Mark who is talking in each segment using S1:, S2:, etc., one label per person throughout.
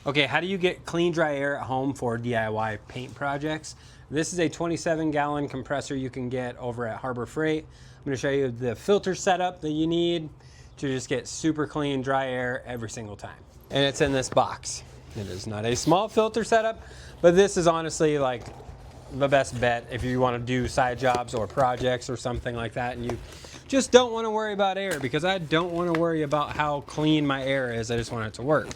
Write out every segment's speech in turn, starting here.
S1: Okay, how do you get clean, dry air at home for DIY paint projects? This is a 27-gallon compressor you can get over at Harbor Freight. I'm going to show you the filter setup that you need to just get super clean, dry air every single time. And it's in this box. It is not a small filter setup, but this is honestly like the best bet if you want to do side jobs or projects or something like that, and you just don't want to worry about air, because I don't want to worry about how clean my air is. I just want it to work.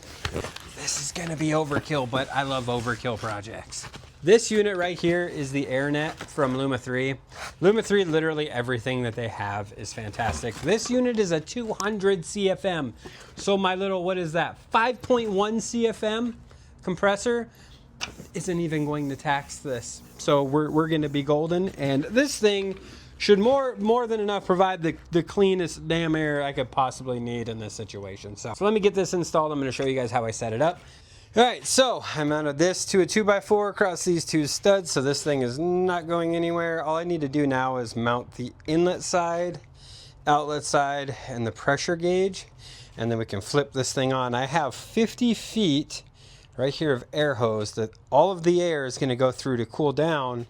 S1: This is gonna be overkill, but I love overkill projects. This unit right here is the AirNet from Lumaiii. Lumaiii, literally everything that they have is fantastic. This unit is a 200 CFM. So my little, what is that, 5.1 CFM compressor isn't even going to tax this. So we're gonna be golden, and this thing should more than enough provide the cleanest damn air I could possibly need in this situation. So let me get this installed. I'm gonna show you guys how I set it up. All right, so I mounted this to a 2x4 across these two studs, so this thing is not going anywhere. All I need to do now is mount the inlet side, outlet side, and the pressure gauge, and then we can flip this thing on. I have 50 feet right here of air hose that all of the air is gonna go through to cool down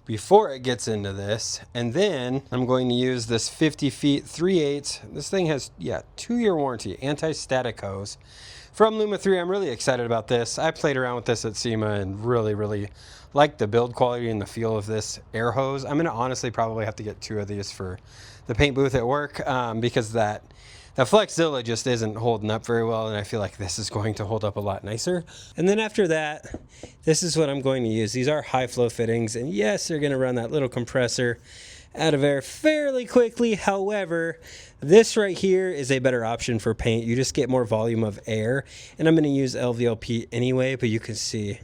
S1: before it gets into this. And then I'm going to use this 50 feet 3/8. This thing has, 2-year warranty, anti-static hose from Lumaiii. I'm really excited about this. I played around with this at SEMA and really like the build quality and the feel of this air hose. I'm gonna honestly probably have to get 2 of these for the paint booth at work, because that Flexzilla just isn't holding up very well, and I feel like this is going to hold up a lot nicer. And then after that, this is what I'm going to use. These are high flow fittings, and yes, they're gonna run that little compressor out of air fairly quickly. However, this right here is a better option for paint. You just get more volume of air, and I'm gonna use LVLP anyway, but you can see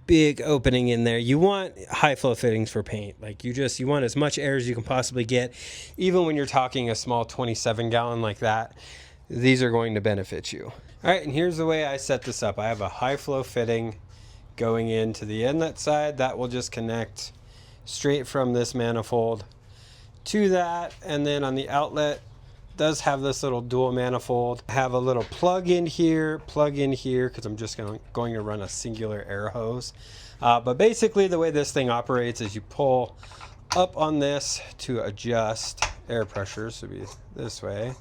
S1: big opening in there. You want high flow fittings for paint. Like you want as much air as you can possibly get. Even when you're talking a small 27-gallon like that, these are going to benefit you. All right, and here's the way I set this up. I have a high flow fitting going into the inlet side that will just connect straight from this manifold to that, and then on the outlet does have this little dual manifold. I have a little plug in here, because I'm just going to run a singular air hose. But basically the way this thing operates is you pull up on this to adjust air pressure, so be this way.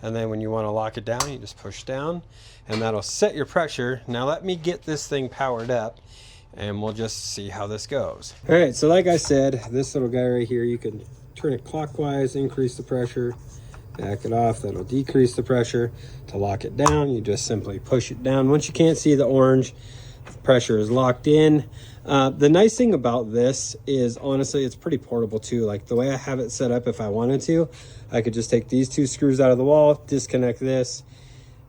S1: And then when you want to lock it down, you just push down, and that'll set your pressure. Now let me get this thing powered up, and we'll just see how this goes. All right, so like I said, this little guy right here, you can turn it clockwise, increase the pressure, back it off, that'll decrease the pressure. To lock it down, you just simply push it down. Once you can't see the orange, the pressure is locked in. The nice thing about this is, honestly, it's pretty portable too. Like the way I have it set up, if I wanted to, I could just take these 2 screws out of the wall, disconnect this,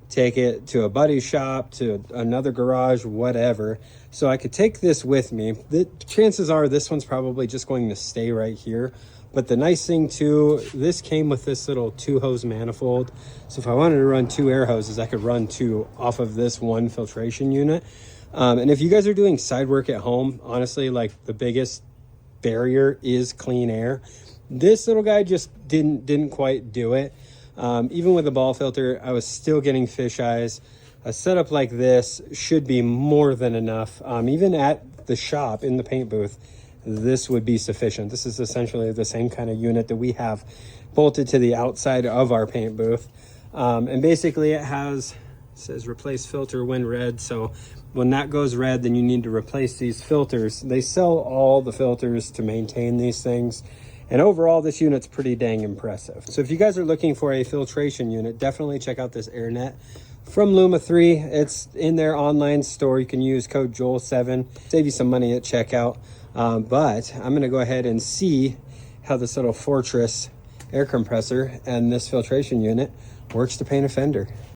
S1: take it to a buddy's shop, to another garage, whatever. So I could take this with me. The chances are this one's probably just going to stay right here. But the nice thing too, this came with this little 2-hose manifold. So if I wanted to run 2 air hoses, I could run 2 off of this one filtration unit. And if you guys are doing side work at home, honestly, like the biggest barrier is clean air. This little guy just didn't quite do it. Even with the ball filter, I was still getting fish eyes. A setup like this should be more than enough. Even at the shop in the paint booth, this would be sufficient. This is essentially the same kind of unit that we have bolted to the outside of our paint booth. And basically it says replace filter when red. So when that goes red, then you need to replace these filters. They sell all the filters to maintain these things. And overall, this unit's pretty dang impressive. So if you guys are looking for a filtration unit, definitely check out this AirNet from Lumaiii. It's in their online store. You can use code Joel7, save you some money at checkout. But I'm gonna go ahead and see how this little Fortress air compressor and this filtration unit works to paint a fender.